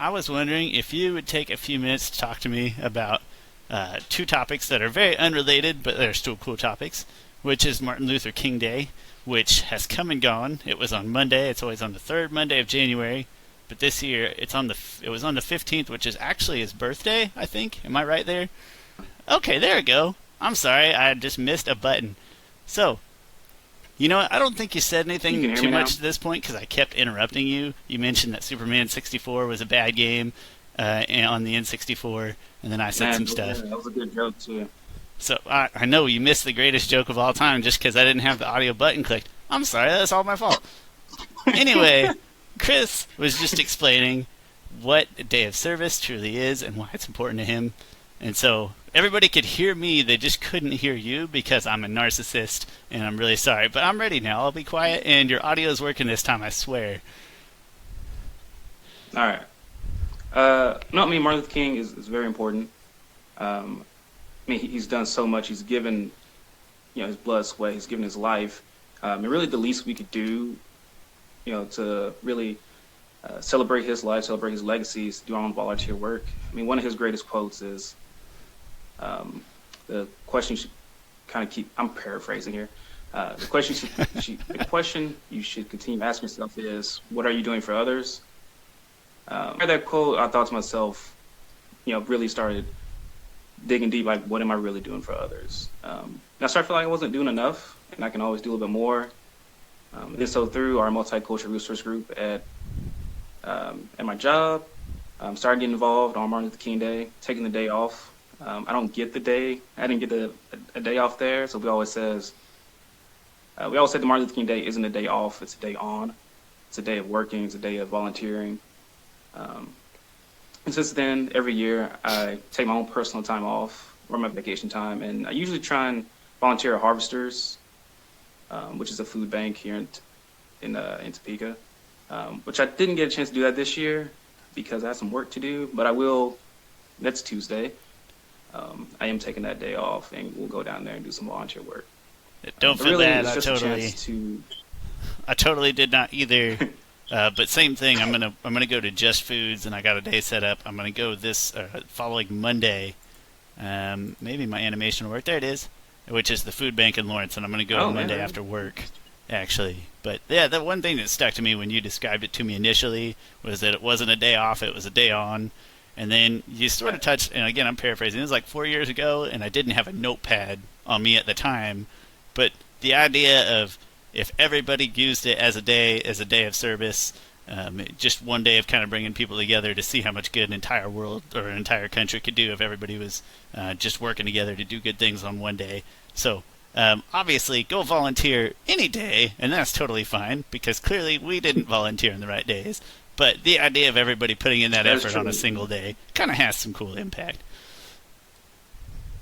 I was wondering if you would take a few minutes to talk to me about two topics that are very unrelated, but they're still cool topics, which is Martin Luther King Day, which has come and gone. It was on Monday. It's always on the third Monday of January, but this year it was on the 15th, which is actually his birthday, I think. Am I right there? Okay, there we go. I'm sorry, I just missed a button. So, you know what? I don't think you said You anything can hear too me much now? at this point because I kept interrupting you. You mentioned that Superman 64 was a bad game on the N64, and then I said Man, some stuff. that was a good joke too. So I know you missed the greatest joke of all time just because I didn't have the audio button clicked. I'm sorry, that's all my fault. Anyway, Chris was just explaining what a day of service truly is and why it's important to him. And so everybody could hear me, they just couldn't hear you because I'm a narcissist, and I'm really sorry. But I'm ready now. I'll be quiet, and your audio's working this time, I swear. All right. No, I mean Martin Luther King is very important. I mean he's done so much. He's given his blood, sweat. He's given his life. And really the least we could do, to really celebrate his life, celebrate his legacy, is to do our own volunteer work. I mean one of his greatest quotes is the question you should kind of keep. I'm paraphrasing here. The question you should continue asking yourself is, what are you doing for others? After that quote, I thought to myself, really started digging deep, like, what am I really doing for others? And I started feeling like I wasn't doing enough, and I can always do a little bit more. And so through our multicultural resource group at my job, started getting involved on Martin Luther King Day, taking the day off. I don't get the day. I didn't get a day off there, so we always say the Martin Luther King Day isn't a day off, it's a day on. It's a day of working, it's a day of volunteering. And since then, every year, I take my own personal time off or my vacation time, and I usually try and volunteer at Harvesters, which is a food bank here in Topeka, which I didn't get a chance to do that this year because I had some work to do, but I will next Tuesday. I am taking that day off, and we'll go down there and do some volunteer work. Don't But feel really, bad. it's just a chance to. I totally did not either. But same thing. I'm gonna go to Just Foods, and I got a day set up. I'm gonna go this following Monday. Maybe my animation will work. There it is, which is the food bank in Lawrence, and I'm gonna go Oh, Monday man. after work, actually. But yeah, the one thing that stuck to me when you described it to me initially was that it wasn't a day off; it was a day on. And then you sort of touched, and again, I'm paraphrasing. It was like 4 years ago, and I didn't have a notepad on me at the time. But the idea of if everybody used it as a day of service, just one day of kind of bringing people together to see how much good an entire world or an entire country could do if everybody was just working together to do good things on one day. So obviously, go volunteer any day, and that's totally fine because clearly we didn't volunteer in the right days. But the idea of everybody putting in that That's effort on a true. single day kind of has some cool impact.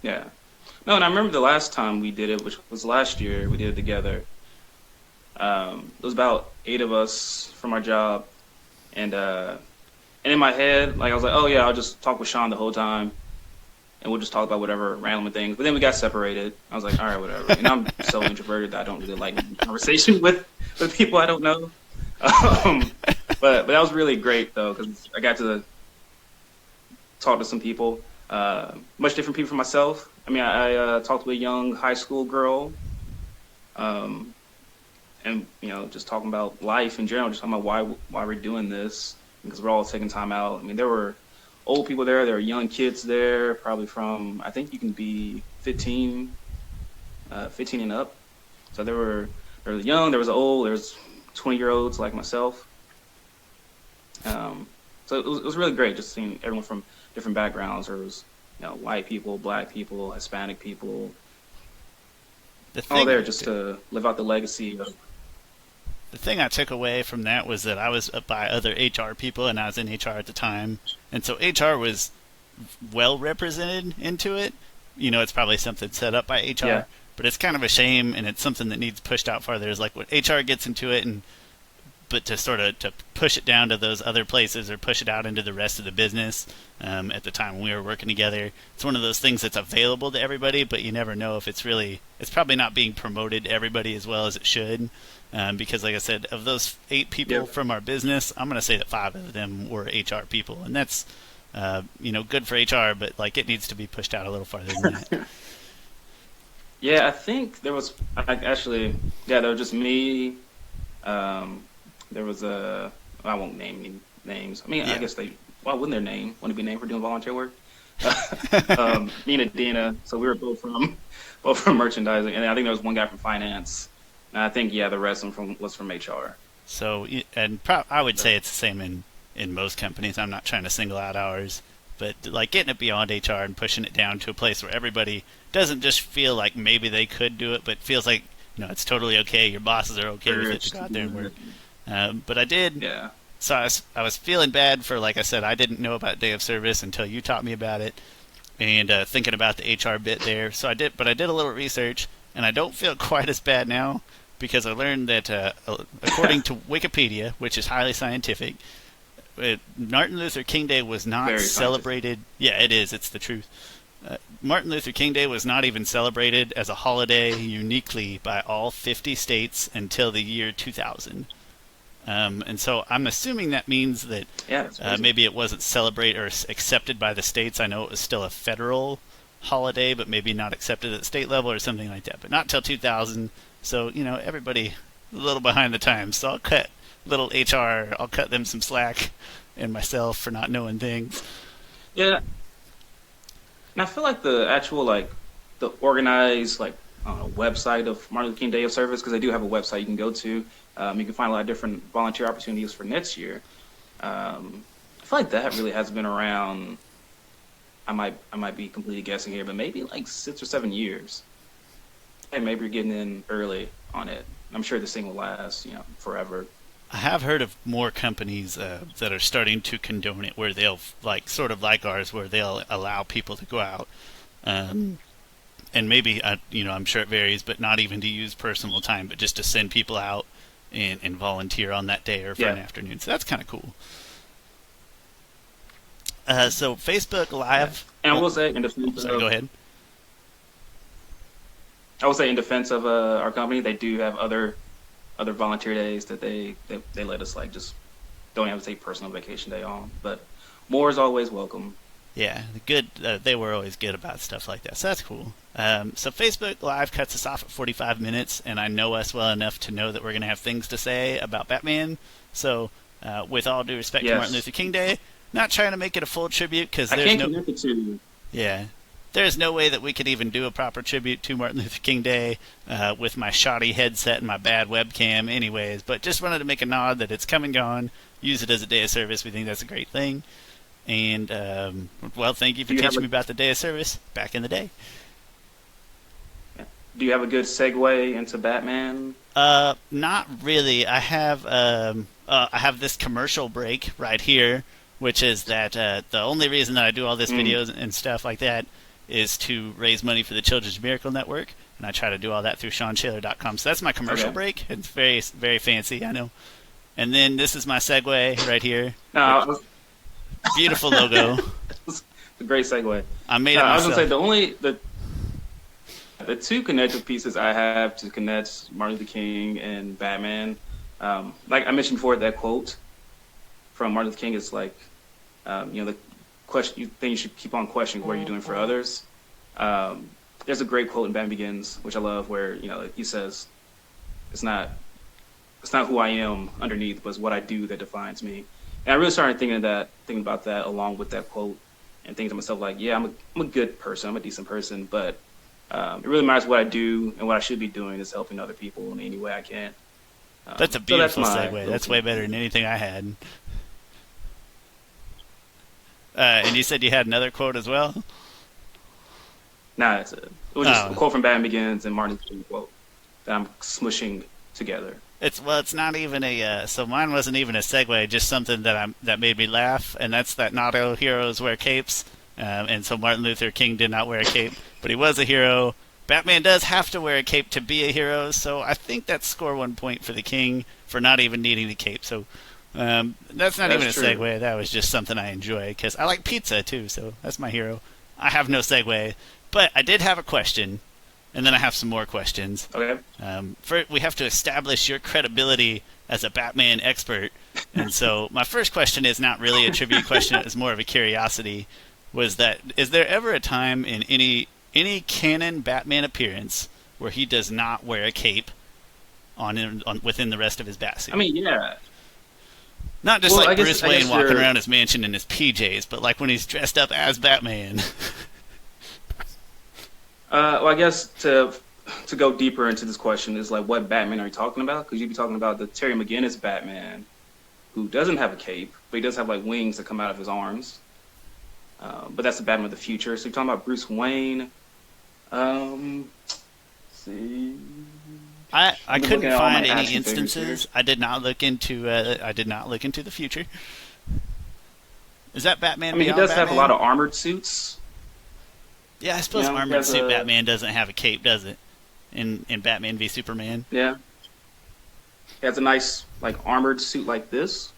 Yeah. No, and I remember the last time we did it, which was last year, we did it together. It was about 8 of us from our job, and in my head, like I was like, oh yeah, I'll just talk with Sean the whole time, and we'll just talk about whatever random things. But then we got separated. I was like, all right, whatever. And I'm so introverted that I don't really like conversation with people I don't know. Um, but that was really great though, because I got to talk to some people, much different people from myself. I mean, I talked to a young high school girl. And just talking about life in general, just talking about why we're doing this, because we're all taking time out. I mean, there were old people there were young kids there, probably from, I think you can be 15 and up. So there was young, there was old, there was 20-year-olds like myself. So it was really great just seeing everyone from different backgrounds. There was white people, black people, Hispanic people, all there just to live out the legacy of. The thing I took away from that was that I was by other HR people, and I was in HR at the time, and so HR was well represented into it. It's probably something set up by HR, Yeah. but it's kind of a shame, and it's something that needs pushed out farther. Is like when HR gets into it and but to sort of to push it down to those other places or push it out into the rest of the business. At the time when we were working together, it's one of those things that's available to everybody, but you never know if it's probably not being promoted to everybody as well as it should. Because, like I said, of those 8 people from our business, I'm going to say that 5 of them were HR people, and that's good for HR, but like it needs to be pushed out a little farther than that. Yeah, I think there was there was just me. There was I won't name any names. I mean, I guess why wouldn't their name want to be named for doing volunteer work? Me and Adina, so we were both from merchandising, and I think there was one guy from finance. And I think the rest of them was from HR. So, and I would say it's the same in most companies. I'm not trying to single out ours, but like getting it beyond HR and pushing it down to a place where everybody doesn't just feel like maybe they could do it, but feels like it's totally okay. Your bosses are okay with it to go out there and work. But I did. Yeah. So I was feeling bad for, like I said, I didn't know about Day of Service until you taught me about it, and thinking about the HR bit there. So I did a little research, and I don't feel quite as bad now because I learned that according to Wikipedia, which is highly scientific, Martin Luther King Day was not celebrated. Yeah, it is. It's the truth. Martin Luther King Day was not even celebrated as a holiday uniquely by all 50 states until the year 2000. And so I'm assuming that means that maybe it wasn't celebrated or accepted by the states. I know it was still a federal holiday, but maybe not accepted at the state level or something like that. But not till 2000. So, everybody a little behind the times. So I'll cut I'll cut them some slack and myself for not knowing things. Yeah. And I feel like the actual, the organized, website of Martin Luther King Day of Service, because they do have a website you can go to. You can find a lot of different volunteer opportunities for next year. I feel like that really hasn't been around. I might be completely guessing here, but maybe 6 or 7 years. And maybe you're getting in early on it. I'm sure this thing will last, forever. I have heard of more companies that are starting to condone it, where they'll sort of like ours, where they'll allow people to go out, and maybe I'm sure it varies, but not even to use personal time, but just to send people out and volunteer on that day or for an afternoon. So that's kind of cool. So Facebook Live. And I will say, in defense go ahead. I will say, in defense of our company, they do have other volunteer days that they let us just don't have to take personal vacation day on. But more is always welcome. Yeah, good. They were always good about stuff like that, so that's cool. So Facebook Live cuts us off at 45 minutes, and I know us well enough to know that we're going to have things to say about Batman. So, with all due respect to Martin Luther King Day, not trying to make it a full tribute because there's connect it to. Yeah. There's no way that we could even do a proper tribute to Martin Luther King Day with my shoddy headset and my bad webcam anyways, but just wanted to make a nod that it's come and gone. Use it as a day of service. We think that's a great thing. And, thank you for teaching me about the day of service back in the day. Do you have a good segue into Batman? Not really. I have this commercial break right here, which is that the only reason that I do all this videos and stuff like that is to raise money for the Children's Miracle Network, and I try to do all that through SeanShaler.com. So that's my commercial break. It's very, very fancy, I know. And then this is my segue right here. Beautiful logo. It's a great segue. I made it myself. I was going to say, the two connective pieces I have to connect Martin Luther King and Batman, like I mentioned before, that quote from Martin Luther King is the question you should keep on questioning what are you doing for others. There's a great quote in Batman Begins, which I love, where he says, "It's not who I am underneath, but it's what I do that defines me." And I really started thinking about that along with that quote, and thinking to myself I'm a good person, I'm a decent person, but it really matters what I do, and what I should be doing is helping other people in any way I can. That's a beautiful segue. That's way better than anything I had. And you said you had another quote as well? Nah, that's it. It was just a quote from Batman Begins and Martin Luther King quote that I'm smushing together. It's not even so mine wasn't even a segue, just something that made me laugh, and that's that not all heroes wear capes. And so Martin Luther King did not wear a cape, but he was a hero, Batman does have to wear a cape to be a hero, so I think that's score 1 point for the king for not even needing the cape. So that's not even a true. segue. That was just something I enjoy because I like pizza too, so that's my hero. I have no segue, but I did have a question, and then I have some more questions. Okay. First, we have to establish your credibility as a Batman expert, and so my first question is not really a trivia question; it's more of a curiosity. Is there ever a time in any canon Batman appearance where he does not wear a cape on within the rest of his bat suit? I mean, yeah. Not just Well, like I guess- Bruce I guess Wayne walking you're- around his mansion in his PJs, but like when he's dressed up as Batman. Well, I guess to go deeper into this question is like, what Batman are you talking about? Because you'd be talking about the Terry McGinnis Batman, who doesn't have a cape, but he does have like wings that come out of his arms. But that's the Batman of the future. So you're talking about Bruce Wayne. Let's see. I been couldn't looking at all my find any action figures instances. here. I did not look into the future. Is that Batman? I mean, he Beyond does have a Batman? lot of armored suits. Yeah, I suppose you know, he armored has suit a- Batman doesn't have a cape, does it? In Batman v Superman. Yeah. He has a nice like armored suit like this.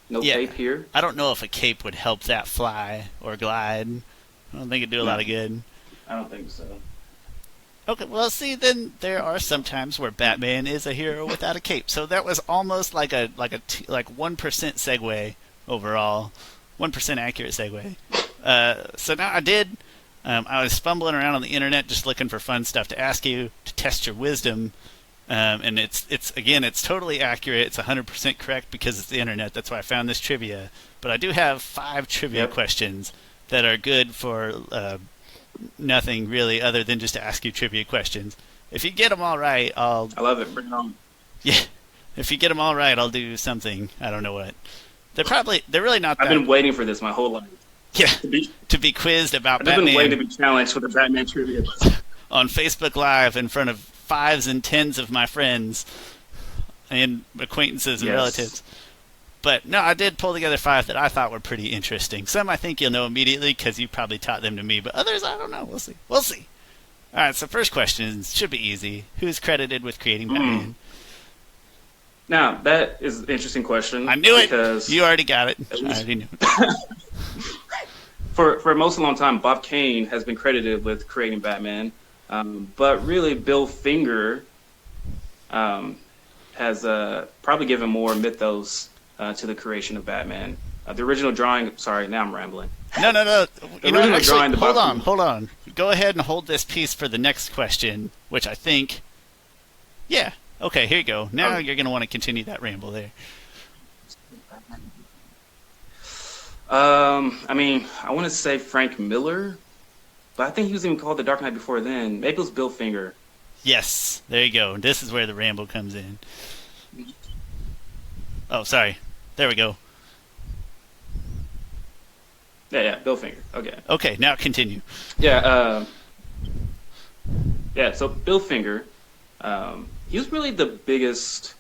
No Yeah. cape here. I don't know if a cape would help that fly or glide. I don't think it'd do a lot of good. I don't think so. Okay, well, see, then there are some times where Batman is a hero without a cape. So that was almost like 1% segue overall, 1% accurate segue. So now I was fumbling around on the internet just looking for fun stuff to ask you to test your wisdom. And it's totally accurate. It's 100% correct because it's the internet. That's why I found this trivia. But I do have 5 trivia questions that are good for nothing really other than just to ask you trivia questions. If you get them all right, I love it. Bring it on. yeah. If you get them all right, I'll do something. I don't know what. They're really not that. I've been waiting for this my whole life. Yeah, To be, to be quizzed about I've just been waiting to Batman be challenged with a Batman trivia list. on Facebook Live in front of 5s and 10s of my friends and acquaintances and Yes. relatives. But no, I did pull together 5 that I thought were pretty interesting. Some I think you'll know immediately because you probably taught them to me, but others I don't know. We'll see. We'll see. All right, so first question should be easy. Who's credited with creating Batman? Now, that is an interesting question. I knew it. Because You already got it. I least- already knew it. for most of a long time, Bob Kane has been credited with creating Batman. But really, Bill Finger has probably given more mythos to the creation of Batman. The original drawing, sorry, now I'm rambling. No. You know, original actually, drawing, the hold on. Go ahead and hold this piece for the next question, which I think... Yeah. Okay, here you go. Now you're going to want to continue that ramble there. I mean, I want to say Frank Miller, but I think he was even called the Dark Knight before then. Maybe it was Bill Finger. Yes, there you go. This is where the ramble comes in. Oh, sorry. There we go. Yeah, Bill Finger. Okay. Okay, now continue. Yeah, so Bill Finger, he was really the biggest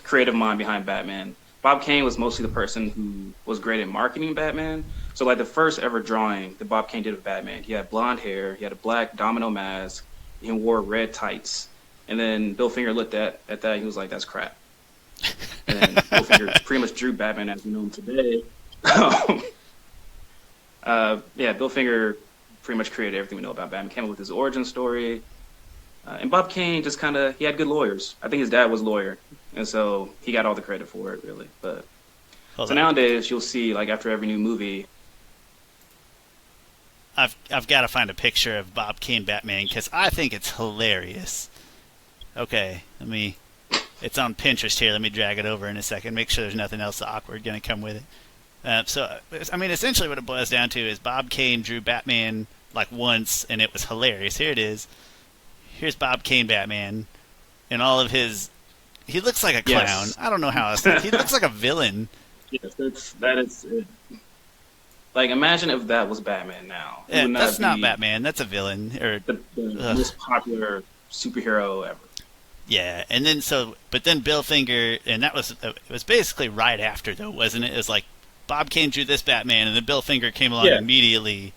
creative mind behind Batman. Bob Kane was mostly the person who was great at marketing Batman. So, like, the first ever drawing that Bob Kane did of Batman, he had blonde hair, he had a black domino mask, he wore red tights. And then Bill Finger looked at that, and he was like, that's crap. And then Bill Finger pretty much drew Batman as we know him today. Bill Finger pretty much created everything we know about Batman. Came up with his origin story. And Bob Kane just he had good lawyers. I think his dad was a lawyer. And so he got all the credit for it, really. But Hold so on. nowadays, you'll see, like, after every new movie, I've got to find a picture of Bob Kane Batman because I think it's hilarious. Okay, it's on Pinterest here. Let me drag it over in a second. Make sure there's nothing else awkward going to come with it. Essentially what it boils down to is Bob Kane drew Batman like once, and it was hilarious. Here it is. Here's Bob Kane Batman, and all of his... He looks like a clown. Yes. I don't know how else. He looks like a villain. yes, that is it. Like, imagine if that was Batman now. He Yeah, would that's not be Batman. That's a villain. Or the most popular superhero ever. yeah, and then but then Bill Finger, and that was it was basically right after though, wasn't it? It was like Bob Kane drew this Batman, and then Bill Finger came along Yeah. immediately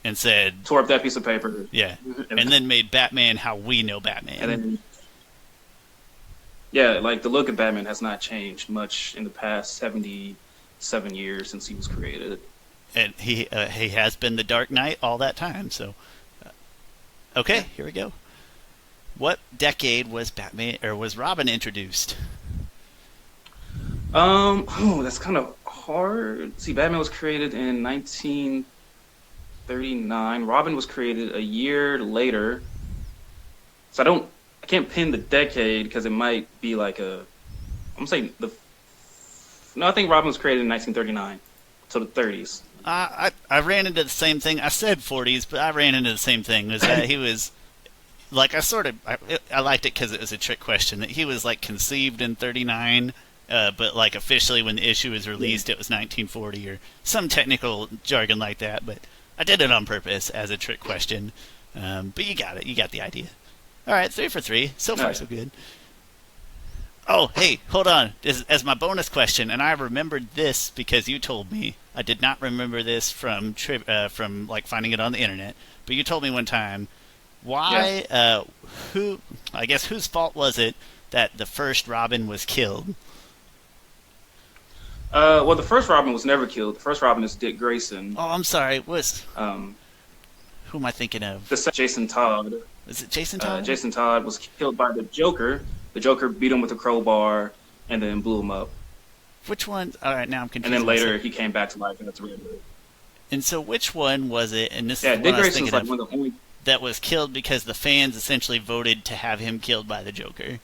and said, tore up that piece of paper, yeah, and, and then made Batman how we know and Batman. then yeah, like the look of Batman has not changed much in the past 77 years since he was created. And he has been the Dark Knight all that time. So, okay, Yeah. here we go. What decade was Batman or was Robin introduced? Oh, that's kind of hard. See, Batman was created in 1939. Robin was created a year later. So I can't pin the decade because it might be like I'm saying no, I think Robin was created in 1939, so the 30s. I ran into the same thing. I said 40s, but I ran into the same thing. Was that he was like I liked it because it was a trick question. That he was like conceived in 39, but like officially when the issue was released, it was 1940 or some technical jargon like that. But I did it on purpose as a trick question. But you got it. You got the idea. All right, 3 for 3. So far, so good. Oh, hey, hold on. As my bonus question, and I remembered this because you told me. I did not remember this from like finding it on the internet, but you told me one time. Why? Yeah. I guess whose fault was it that the first Robin was killed? Well, the first Robin was never killed. The first Robin is Dick Grayson. Oh, I'm sorry. Was Um, who am I thinking of? Jason Todd. Is it Jason Todd? Jason Todd was killed by the Joker. The Joker beat him with a crowbar and then blew him up. Which one? All right, now I'm confused. And then later he came back to life and that's Red Hood. And so, which one was it? And this Yeah, is the Dick one I was Grayson's thinking like of. one of the only. That was killed because the fans essentially voted to have him killed by the Joker.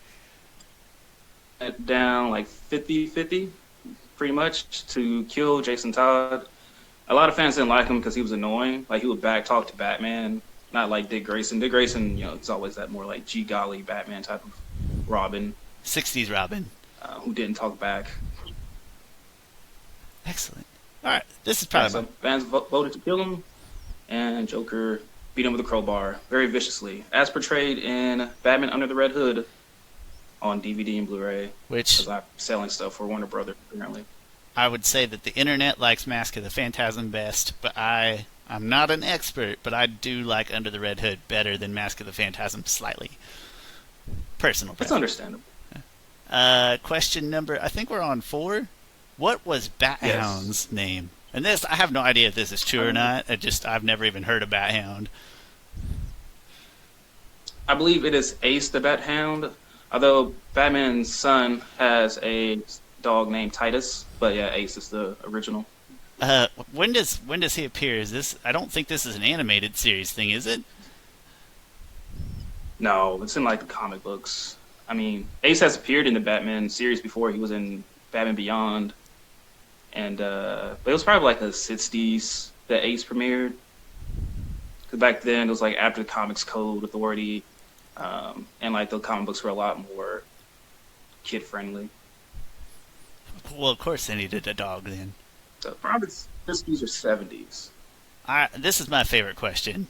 Down like 50-50, pretty much, to kill Jason Todd. A lot of fans didn't like him because he was annoying. Like, he would back talk to Batman, not like Dick Grayson. Dick Grayson, it's always that more like G golly Batman type of Robin, 60s Robin. who didn't talk back. Excellent. All right, this is Yeah, probably so fans voted to kill him, and Joker beat him with a crowbar very viciously, as portrayed in Batman Under the Red Hood on DVD and Blu-ray. which Because I'm selling stuff for Warner Brothers apparently. I would say that the internet likes Mask of the Phantasm best, but I'm not an expert, but I do like Under the Red Hood better than Mask of the Phantasm slightly. Personal That's preference. understandable. Question number, I think we're on 4. What was Bathound's name? And this, I have no idea if this is true or not. I've never even heard of Bathound. I believe it is Ace the Bat Hound, although Batman's son has a dog named Titus, but yeah, Ace is the original. When does he appear? Is this? I don't think this is an animated series thing, is it? No, it's in like the comic books. I mean, Ace has appeared in the Batman series before. He was in Batman Beyond, and but it was probably like the '60s that Ace premiered. Because back then it was like after the Comics Code Authority, and like the comic books were a lot more kid friendly. Well, of course they needed a dog then. So probably '60s or '70s. This is my favorite question.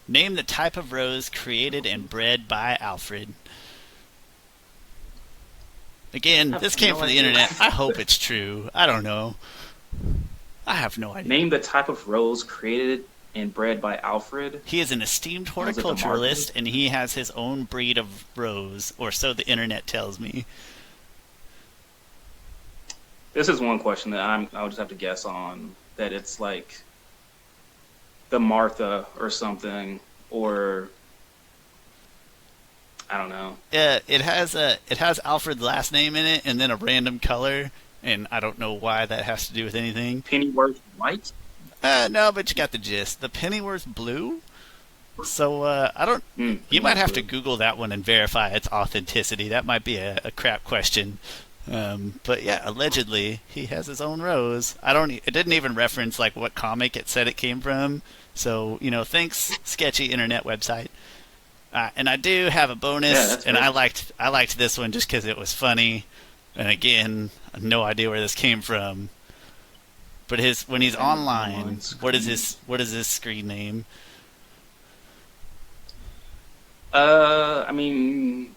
Name the type of rose created and bred by Alfred. Again, this came from the internet. I hope it's true. I don't know. I have no idea. Name the type of rose created and bred by Alfred. He is an esteemed Was it the horticulturalist, market? and he has his own breed of rose, or so the internet tells me. This is one question that I'll just have to guess on. That it's like the Martha or something, or I don't know. It has Alfred's last name in it, and then a random color, and I don't know why that has to do with anything. Pennyworth White. No, but you got the gist. The Pennyworth blue. So I don't. You might have to Google that one and verify its authenticity. That might be a crap question. But yeah, allegedly he has his own rose. It didn't even reference like what comic it said it came from. So thanks, sketchy internet website. And I do have a bonus, and I liked this one just because it was funny. And again, no idea where this came from. But when he's online, what is his screen name? I mean,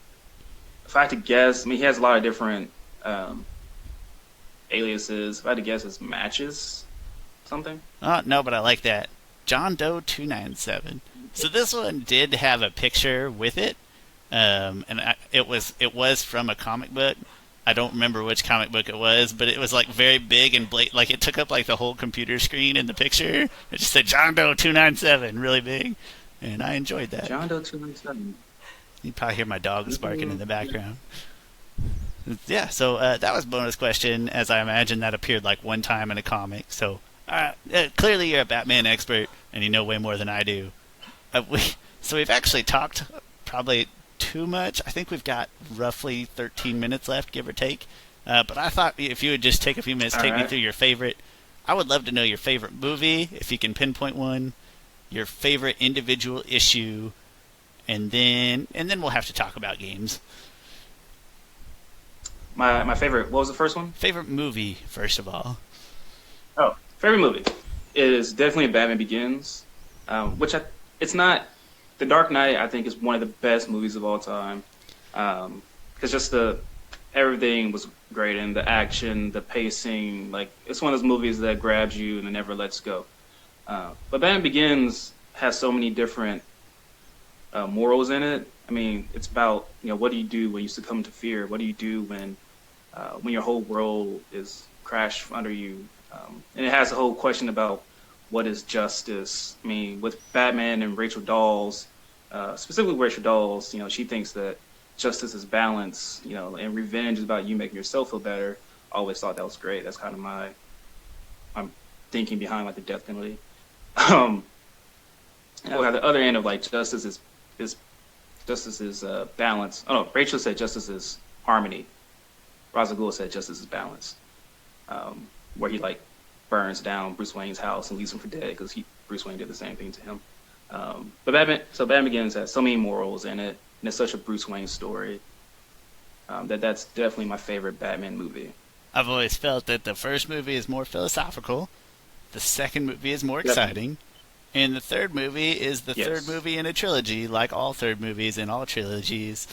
if I had to guess, he has a lot of different aliases. If I had to guess, it's Matches something. Oh no, but I like that. John Doe 297. So this one did have a picture with it, it was from a comic book. I don't remember which comic book it was, but it was like very big and like it took up like the whole computer screen in the picture. It just said John Doe 297, really big, and I enjoyed that. John Doe 297. You probably hear my dogs barking in the background. Yeah, so that was bonus question, as I imagine that appeared like one time in a comic. So clearly you're a Batman expert, and you know way more than I do. So we've actually talked probably too much. I think we've got roughly 13 minutes left, give or take. But I thought if you would just take a few minutes, take me through your favorite. I would love to know your favorite movie, if you can pinpoint one, your favorite individual issue, and then we'll have to talk about games. My favorite. What was the first one? Favorite movie, first of all. Oh, favorite movie is definitely Batman Begins, it's not. The Dark Knight, I think, is one of the best movies of all time. Because just everything was great, and the action, the pacing, like it's one of those movies that grabs you and it never lets go. But Batman Begins has so many different morals in it. I mean, it's about what do you do when you succumb to fear? What do you do when your whole world is crashed under you? And it has a whole question about what is justice. I mean, with Batman and Rachel Dawes, specifically Rachel Dawes, she thinks that justice is balance, and revenge is about you making yourself feel better. I always thought that was great. That's kind of I'm thinking behind like the death penalty. And at the other end of like justice is balance. Oh no, Rachel said justice is harmony. Ra's al Ghul said justice is balance. Where he like burns down Bruce Wayne's house and leaves him for dead because Bruce Wayne did the same thing to him. But Batman Begins has so many morals in it, and it's such a Bruce Wayne story that's definitely my favorite Batman movie. I've always felt that the first movie is more philosophical, the second movie is more exciting, and the third movie is the third movie in a trilogy, like all third movies in all trilogies.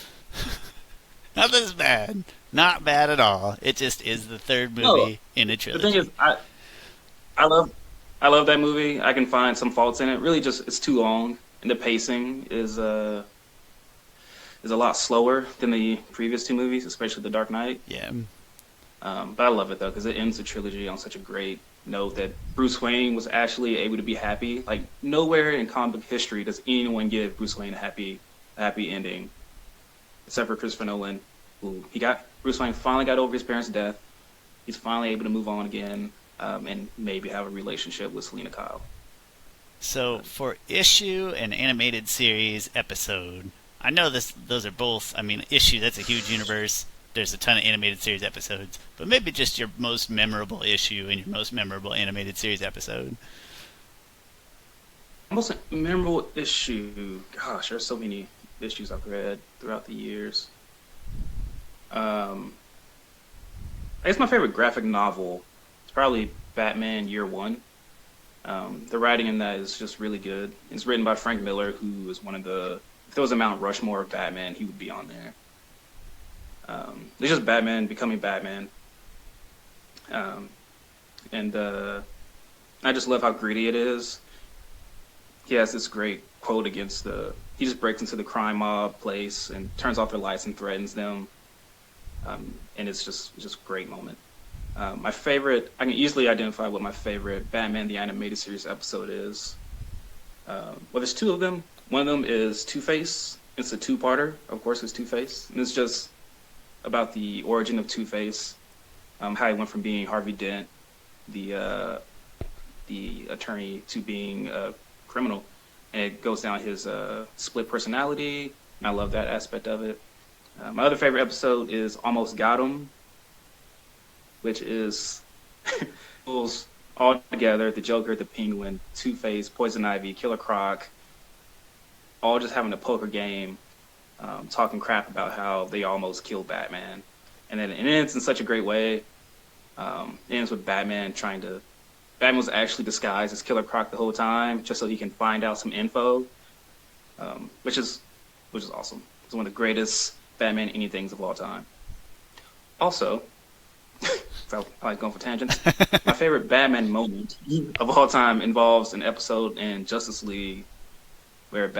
Nothing's bad. Not bad at all. It just is the third movie in a trilogy. The thing is, I love that movie. I can find some faults in it. Really, just it's too long, and the pacing is a lot slower than the previous two movies, especially The Dark Knight. Yeah. But I love it though because it ends the trilogy on such a great note that Bruce Wayne was actually able to be happy. Like nowhere in comic book history does anyone give Bruce Wayne a happy ending, except for Christopher Nolan, who Bruce Wayne finally got over his parents' death. He's finally able to move on again. And maybe have a relationship with Selena Kyle. So for issue and animated series episode, I know those are both. I mean, issue, that's a huge universe. There's a ton of animated series episodes, but maybe just your most memorable issue and your most memorable animated series episode. Most memorable issue. Gosh, there's so many issues I've read throughout the years. I guess my favorite graphic novel. Probably Batman Year One. The writing in that is just really good. It's written by Frank Miller, who is one of the. If there was a Mount Rushmore of Batman, he would be on there. It's just Batman becoming Batman, and I just love how gritty it is. He has this great quote against he just breaks into the crime mob place and turns off their lights and threatens them, and it's just a great moment. My favorite, I can easily identify what my favorite Batman the Animated Series episode is. Well, there's two of them. One of them is Two-Face. It's a two-parter. Of course, it's Two-Face. And it's just about the origin of Two-Face, how he went from being Harvey Dent, the attorney, to being a criminal. And it goes down his split personality, and I love that aspect of it. My other favorite episode is Almost Got 'Em, which is all together, the Joker, the Penguin, Two-Face, Poison Ivy, Killer Croc, all just having a poker game, talking crap about how they almost killed Batman. And then it ends in such a great way. It ends with Batman was actually disguised as Killer Croc the whole time, just so he can find out some info, which is awesome. It's one of the greatest Batman anythings of all time. Also, I like going for tangents. My favorite Batman moment of all time involves an episode in Justice League where he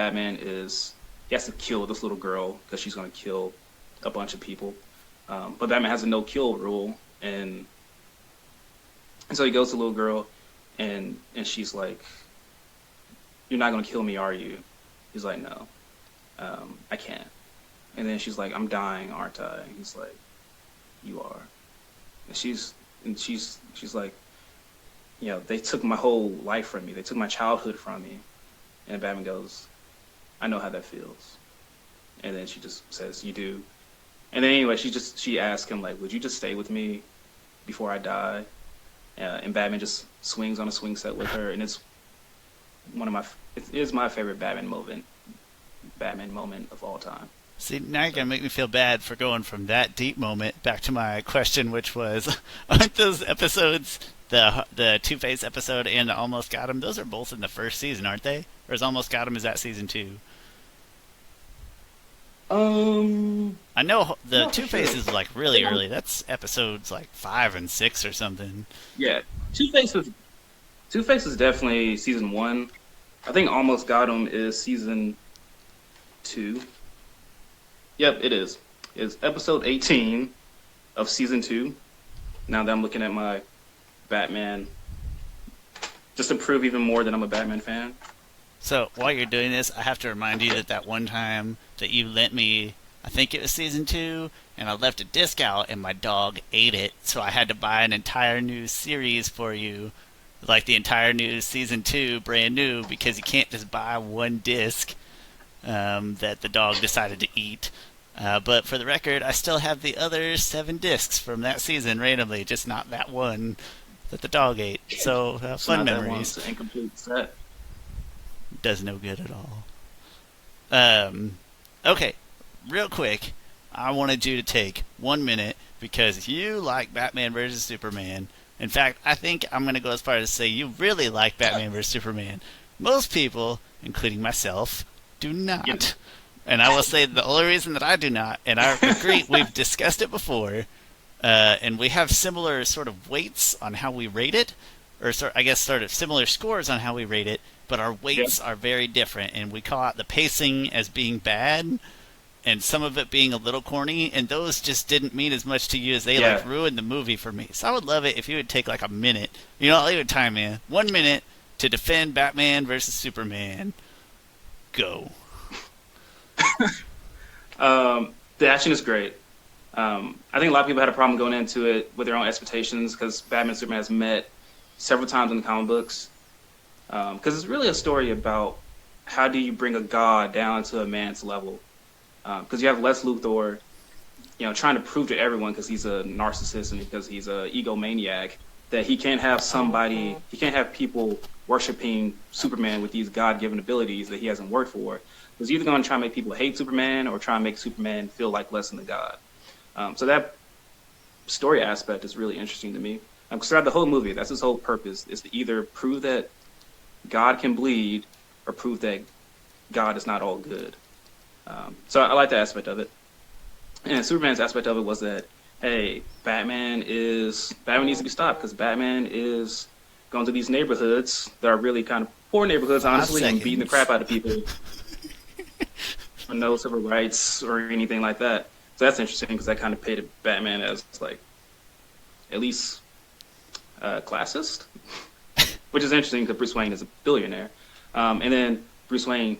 has to kill this little girl because she's going to kill a bunch of people. But Batman has a no-kill rule, and so he goes to the little girl, and she's like, "You're not going to kill me, are you?" He's like, "No, I can't." And then she's like, "I'm dying, aren't I?" And he's like, "You are." And she's like, they took my whole life from me. They took my childhood from me. And Batman goes, "I know how that feels." And then she just says, "You do." And then anyway, she asks him like, "Would you just stay with me before I die?" And Batman just swings on a swing set with her, and it is my favorite Batman moment of all time. See, now you're going to make me feel bad for going from that deep moment back to my question, which was, aren't those episodes, the Two-Face episode and Almost Got Him, those are both in the first season, aren't they? Or is Almost Got Him, is that season 2? I know the Two-Face is like really early. That's episodes like 5 and 6 or something. Yeah, Two-Face is definitely season 1. I think Almost Got Him is season 2. Yep, it is. It's episode 18 of season 2. Now that I'm looking at my Batman, just to prove even more that I'm a Batman fan. So while you're doing this, I have to remind you that one time that you lent me, I think it was season 2, and I left a disc out and my dog ate it, so I had to buy an entire new series for you, like the entire new season 2, brand new, because you can't just buy one disc that the dog decided to eat. But for the record, I still have the other 7 discs from that season randomly, just not that one that the dog ate. So fun memories. It's an incomplete set. Does no good at all. Okay, real quick, I wanted you to take 1 minute because you like Batman vs. Superman. In fact, I think I'm going to go as far as to say you really like Batman vs. Superman. Most people, including myself, do not. Yep. And I will say the only reason that I do not, and I agree, we've discussed it before, and we have similar sort of weights on how we rate it, or I guess sort of similar scores on how we rate it, but our weights are very different, and we call out the pacing as being bad, and some of it being a little corny, and those just didn't mean as much to you as they like ruined the movie for me. So I would love it if you would take like a minute, I'll leave it time, man, 1 minute to defend Batman versus Superman. Go. The action is great. I think a lot of people had a problem going into it with their own expectations because Batman and Superman has met several times in the comic books. Because it's really a story about how do you bring a god down to a man's level. Because you have Lex Luthor, trying to prove to everyone because he's a narcissist and because he's a egomaniac that he can't have people worshiping Superman with these God-given abilities that he hasn't worked for. He's either going to try and make people hate Superman or try and make Superman feel like less than a god. So that story aspect is really interesting to me. Throughout the whole movie, that's his whole purpose, is to either prove that God can bleed or prove that God is not all good. So I like that aspect of it. And Superman's aspect of it was that, hey, Batman needs to be stopped because Batman is going to these neighborhoods that are really kind of poor neighborhoods, honestly, and beating the crap out of people. No civil rights or anything like that. So that's interesting because that kind of painted Batman as like at least classist, which is interesting because Bruce Wayne is a billionaire. And then Bruce Wayne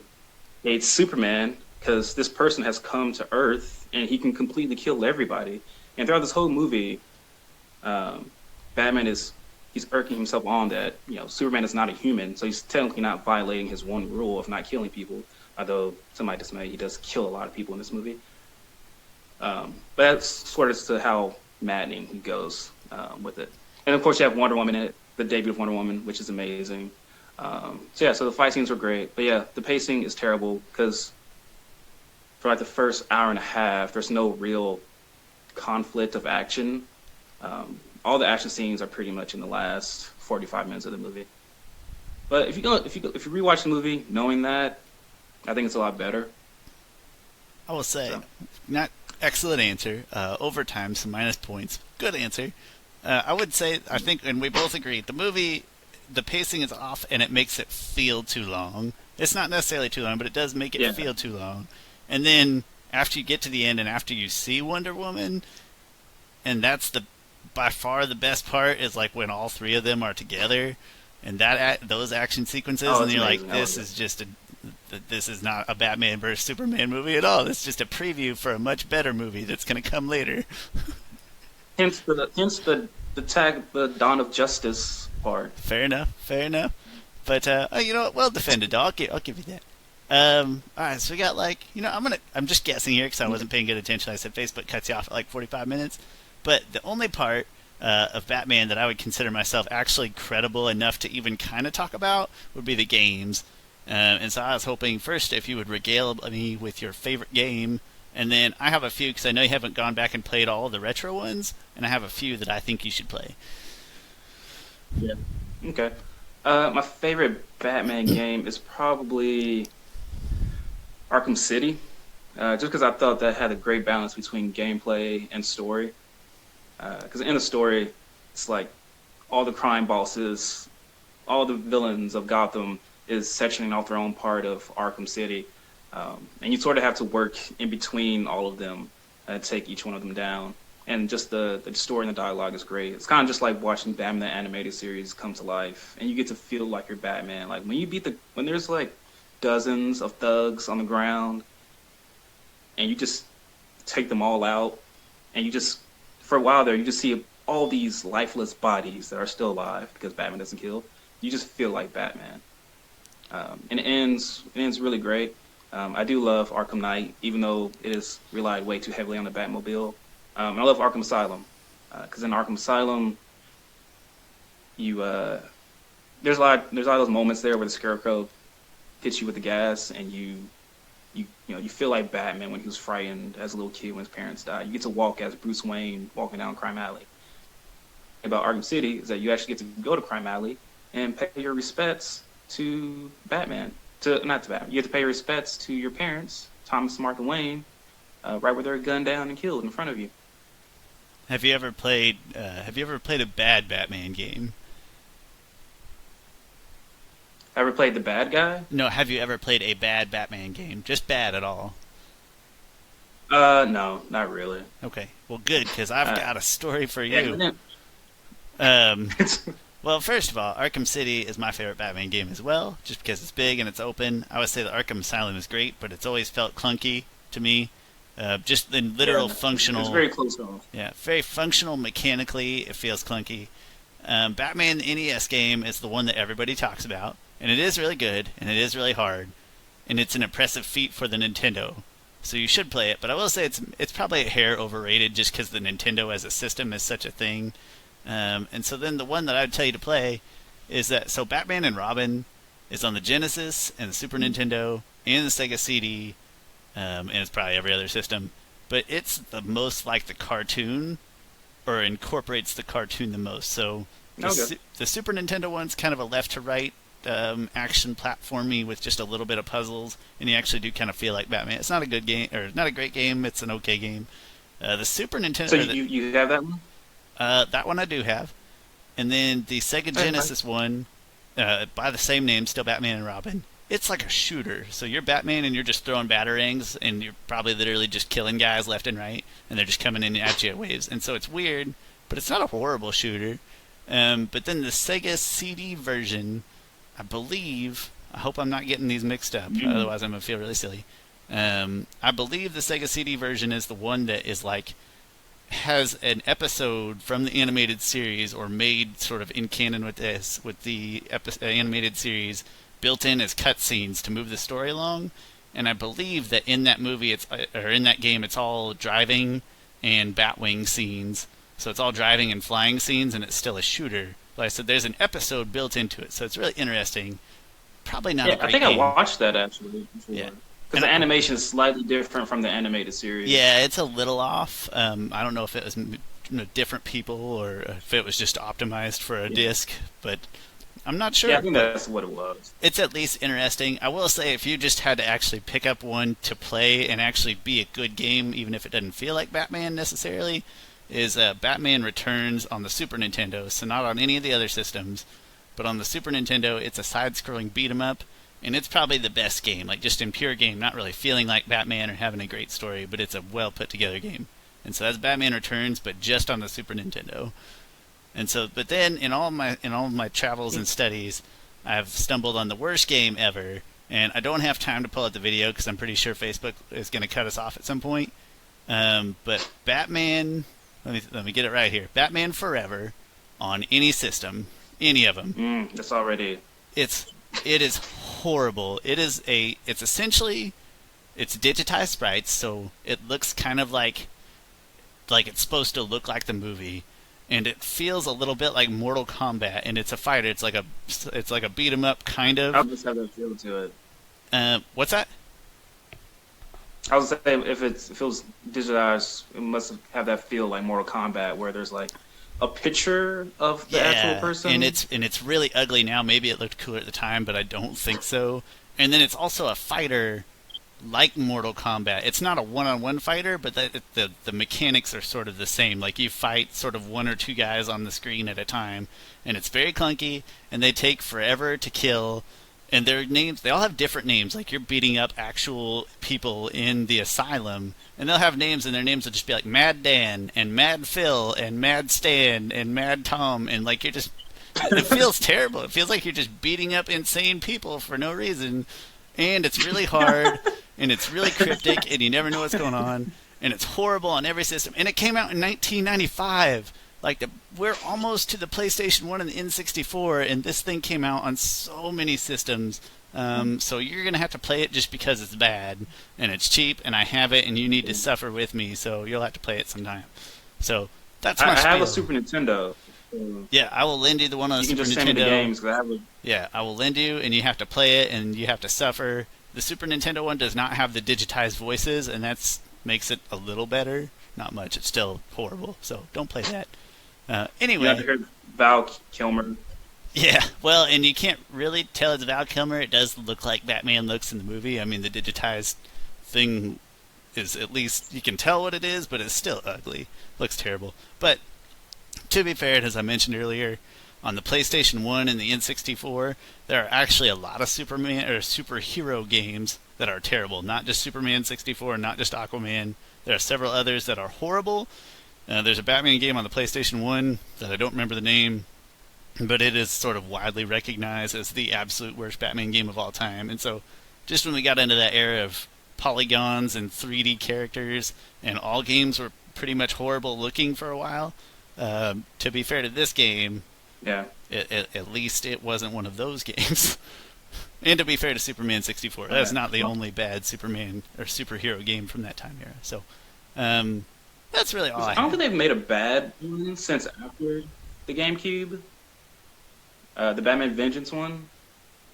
hates Superman because this person has come to Earth and he can completely kill everybody. And throughout this whole movie, Batman he's irking himself on that, Superman is not a human, so he's technically not violating his one rule of not killing people. Although, to my dismay, he does kill a lot of people in this movie. But that's sort of to how maddening he goes with it. And, of course, you have Wonder Woman in it, the debut of Wonder Woman, which is amazing. So the fight scenes were great. But, yeah, the pacing is terrible because for, like, the first hour and a half, there's no real conflict of action. All the action scenes are pretty much in the last 45 minutes of the movie. But if you rewatch the movie knowing that, I think it's a lot better. I will say, not excellent answer. Overtime, some minus points. Good answer. I would say, I think, and we both agree, the movie, the pacing is off and it makes it feel too long. It's not necessarily too long, but it does make it Yeah. feel too long. And then after you get to the end and after you see Wonder Woman, and that's the by far the best part is like when all three of them are together and those action sequences, Oh, and it's you're like, amazing. I this love it. is just a this is not a Batman versus Superman movie at all. It's just a preview for a much better movie that's going to come later. The dawn of justice part. Fair enough. Fair enough. But oh, you know what? Well defended, dog. I'll give you that. All right. So we got like, I'm just guessing here because I wasn't paying good attention. I said Facebook cuts you off at like 45 minutes. But the only part of Batman that I would consider myself actually credible enough to even kind of talk about would be the games. And so I was hoping first if you would regale me with your favorite game, and then I have a few because I know you haven't gone back and played all of the retro ones, and I have a few that I think you should play. Yeah. Okay. My favorite Batman game is probably Arkham City, just because I thought that had a great balance between gameplay and story. Because in the story, it's like all the crime bosses, all the villains of Gotham is sectioning off their own part of Arkham City, and you sort of have to work in between all of them and take each one of them down. And just the story and the dialogue is great. It's kind of just like watching Batman the animated series come to life, and you get to feel like you're Batman. Like when there's like dozens of thugs on the ground, and you just take them all out, and you just for a while there you just see all these lifeless bodies that are still alive because Batman doesn't kill. You just feel like Batman, and it ends really great. I do love Arkham Knight, even though it is relied way too heavily on the Batmobile. And I love Arkham Asylum because in Arkham Asylum, you there's a lot of those moments there where the Scarecrow hits you with the gas, and you feel like Batman when he was frightened as a little kid when his parents died. You get to walk as Bruce Wayne walking down Crime Alley. About Arkham City is that you actually get to go to Crime Alley and pay your respects to Batman. Not to Batman. You get to pay your respects to your parents, Thomas and Martha Wayne, right where they're gunned down and killed in front of you. Have you ever played? Have you ever played a bad Batman game? Ever played the bad guy? No. Have you ever played a bad Batman game? Just bad at all? No, not really. Okay. Well, good because I've Uh, got a story for yeah, you. Um, well, first of all, Arkham City is my favorite Batman game as well, just because it's big and it's open. I would say the Arkham Asylum is great, but it's always felt clunky to me. Just in literal it's functional, very close to home. yeah, very functional mechanically, it feels clunky. Batman NES game is the one that everybody talks about, and it is really good, and it is really hard, and it's an impressive feat for the Nintendo. So you should play it, but I will say it's probably a hair overrated just because the Nintendo as a system is such a thing. And so then the one that I would tell you to play is that so Batman and Robin is on the Genesis and the Super Nintendo and the Sega CD, and it's probably every other system. But it's the most like the cartoon, or incorporates the cartoon the most. So Okay. the Super Nintendo one's kind of a left to right action platformy with just a little bit of puzzles, and you actually do kind of feel like Batman. It's not a good game, or not a great game. It's an okay game. The Super Nintendo, So you have that one? that one I do have, and then the Sega Okay. Genesis one, by the same name, still Batman and Robin. It's like a shooter. So you're Batman and you're just throwing batarangs, and you're probably literally just killing guys left and right, and they're just coming in at you at waves. And so it's weird, but it's not a horrible shooter. But then the Sega CD version, I believe. I hope I'm not getting these mixed up. Otherwise, I'm gonna feel really silly. I believe the Sega CD version is the one that is like has an episode from the animated series, or made sort of in canon with this, with the animated series, built in as cutscenes to move the story along. And I believe that in that movie, or in that game, it's all driving and Batwing scenes. So it's all driving and flying scenes, and it's still a shooter. Like I said, there's an episode built into it, so it's really interesting. Probably not a Yeah, I great think game. I watched that actually before. Yeah. Because the animation is slightly different from the animated series. Yeah, it's a little off. I don't know if it was different people or if it was just optimized for a disc, but I'm not sure. Yeah, I think that's what it was. It's at least interesting. I will say, if you just had to actually pick up one to play and actually be a good game, even if it doesn't feel like Batman necessarily, is Batman Returns on the Super Nintendo, so not on any of the other systems, but on the Super Nintendo, it's a side-scrolling beat 'em up, and it's probably the best game, like just in pure game, not really feeling like Batman or having a great story, but it's a well put together game. And so that's Batman Returns, but just on the Super Nintendo. And so, but then in all of my travels and studies, I've stumbled on the worst game ever, and I don't have time to pull out the video because I'm pretty sure Facebook is going to cut us off at some point. But Batman, let me get it right here. Batman Forever on any system, any of them. That's already. It is horrible. It's essentially, it's digitized sprites, so it looks kind of like it's supposed to look like the movie, and it feels a little bit like Mortal Kombat, and it's a fighter. It's like a beat 'em up kind of. I'll just have that feel to it. What's that? I was saying if it feels digitized, it must have that feel like Mortal Kombat, where there's like a picture of the actual person. and it's really ugly now. Maybe it looked cooler at the time, but I don't think so. And then it's also a fighter like Mortal Kombat. It's not a one-on-one fighter, but the mechanics are sort of the same. Like you fight sort of one or two guys on the screen at a time, and it's very clunky, and they take forever to kill. And their names, they all have different names. Like you're beating up actual people in the asylum, and they'll have names, and their names will just be like Mad Dan and Mad Phil and Mad Stan and Mad Tom, and like you're just, it feels terrible. It feels like you're just beating up insane people for no reason, and it's really hard, and it's really cryptic, and you never know what's going on, and it's horrible on every system. And it came out in 1995. Like we're almost to the PlayStation 1 and the N64, and this thing came out on so many systems. So you're going to have to play it just because it's bad, and it's cheap, and I have it, and you need to suffer with me, so you'll have to play it sometime. So that's my spiel. I have a Super Nintendo. Yeah, I will lend you the one on the Super Nintendo. You can just send me the games, 'cause I have a... Yeah, I will lend you, and you have to play it, and you have to suffer. The Super Nintendo one does not have the digitized voices, and that makes it a little better. Not much. It's still horrible, so don't play that. Anyway, you have to hear Val Kilmer. Yeah, well, and you can't really tell it's Val Kilmer. It does look like Batman looks in the movie. I mean, the digitized thing is, at least you can tell what it is, but it's still ugly. Looks terrible. But to be fair, as I mentioned earlier, on the PlayStation 1 and the N64, there are actually a lot of Superman or superhero games that are terrible. Not just Superman 64, not just Aquaman. There are several others that are horrible. There's a Batman game on the PlayStation 1 that I don't remember the name, but it is sort of widely recognized as the absolute worst Batman game of all time. And so just when we got into that era of polygons and 3D characters, and all games were pretty much horrible looking for a while, to be fair to this game, yeah, at least it wasn't one of those games. And to be fair to Superman 64, that's not the only bad Superman or superhero game from that time era. So, that's really all I don't think they've made a bad one since after the GameCube. The Batman Vengeance one.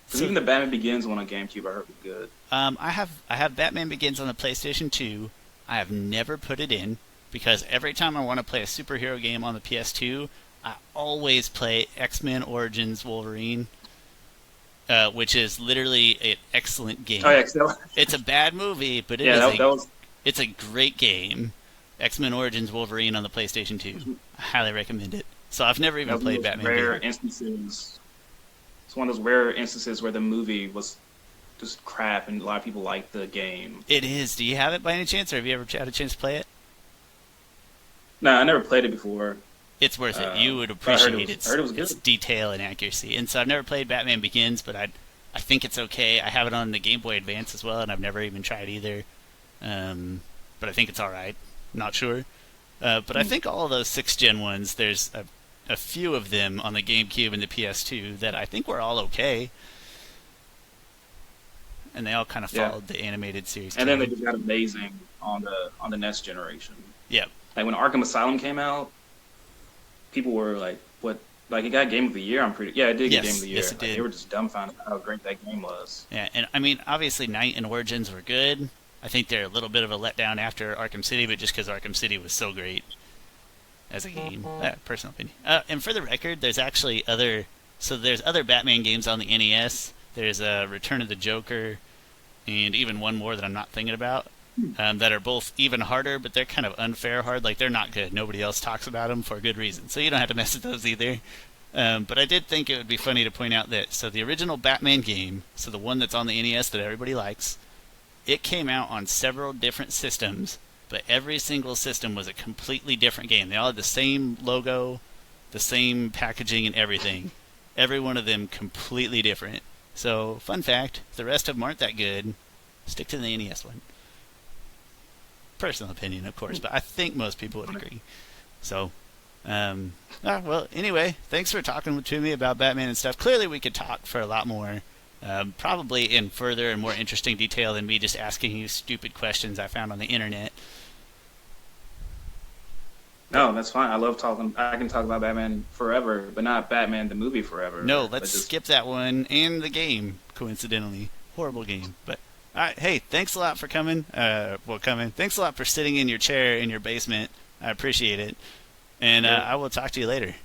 Because even the Batman Begins one on GameCube I heard was good. I have Batman Begins on the PlayStation 2. I have never put it in because every time I want to play a superhero game on the PS2, I always play X-Men Origins Wolverine, which is literally an excellent game. Oh, yeah, it's a bad movie, but it's a great game. X-Men Origins Wolverine on the PlayStation 2. I highly recommend it. So I've never even played Batman. Rare instances. It's one of those rare instances where the movie was just crap and a lot of people liked the game. It is. Do you have it by any chance, or have you ever had a chance to play it? No, I never played it before. It's worth it. You would appreciate its good. detail and accuracy. And so I've never played Batman Begins, but I think it's okay. I have it on the Game Boy Advance as well, and I've never even tried either. But I think it's all right. Not sure. But I think all of those 6th-gen ones, there's a few of them on the GameCube and the PS2 that I think were all okay. And they all kind of followed the animated series. And then they just got amazing on the next generation. Yep. Like when Arkham Asylum came out, people were like, "What?" Like it got Game of the Year. It did get Game of the Year. Yes, it did. They were just dumbfounded how great that game was. Yeah, and I mean, obviously, Knight and Origins were good. I think they're a little bit of a letdown after Arkham City, but just because Arkham City was so great as a game. Personal opinion. And for the record, there's actually there's other Batman games on the NES. There's Return of the Joker, and even one more that I'm not thinking about. that are both even harder, but they're kind of unfair hard. Like they're not good. Nobody else talks about them for a good reason, so you don't have to mess with those either. But I did think it would be funny to point out that so the original Batman game, so the one that's on the NES that everybody likes, it came out on several different systems, but every single system was a completely different game. They all had the same logo, the same packaging, and everything. Every one of them completely different. So, fun fact: if the rest of them aren't that good, stick to the NES one. Personal opinion, of course, but I think most people would agree. So, well, anyway, thanks for talking to me about Batman and stuff. Clearly, we could talk for a lot more, probably in further and more interesting detail than me just asking you stupid questions I found on the internet. No, that's fine. I love talking. I can talk about Batman forever, but not Batman the movie forever. No, But let's just skip that one and the game, coincidentally. Horrible game. But, all right, hey, thanks a lot for coming. Thanks a lot for sitting in your chair in your basement. I appreciate it. And yeah. I will talk to you later.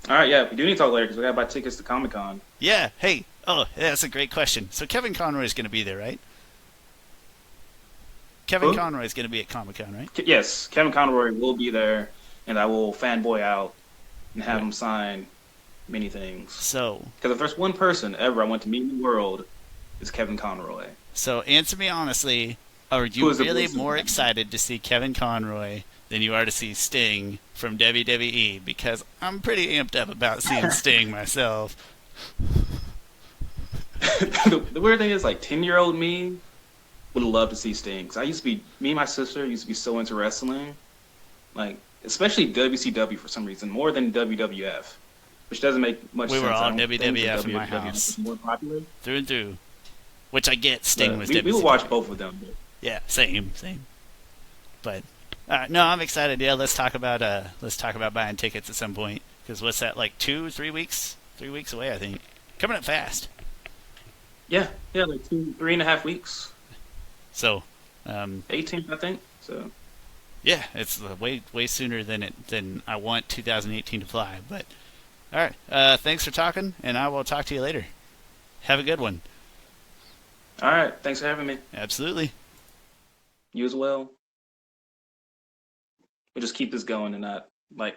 All right, yeah, we do need to talk later because we got to buy tickets to Comic Con. Yeah, hey. Oh, yeah, that's a great question. So Kevin Conroy is going to be there, right? Kevin Who? Conroy is going to be at Comic Con, right? Yes, Kevin Conroy will be there, and I will fanboy out and have him sign many things. So, Because if there's one person ever I want to meet in the world, it's Kevin Conroy. so answer me honestly. Are Who you is the really voice of more Batman? excited to see Kevin Conroy than you are to see Sting from WWE? Because I'm pretty amped up about seeing Sting myself. The weird thing is, like, 10-year-old me would love to see Sting. 'Cause me and my sister used to be so into wrestling, like, especially WCW for some reason, more than WWF, which doesn't make much We sense. were I all don't think WWF that in my WWF house. is more popular. Through and through. Which I get, Sting But was we WCW. would watch both of them. But Yeah, same. But no, I'm excited. Yeah, let's talk about buying tickets at some point. Because what's that, like 2-3 weeks? 3 weeks away, I think. Coming up fast. yeah, like 3.5 weeks, So, 18th, I think. So yeah, it's way sooner than I want 2018 to fly. But all right, thanks for talking, and I will talk to you later. Have a good one. all right, thanks for having me. Absolutely. You as well. We'll just keep this going and not like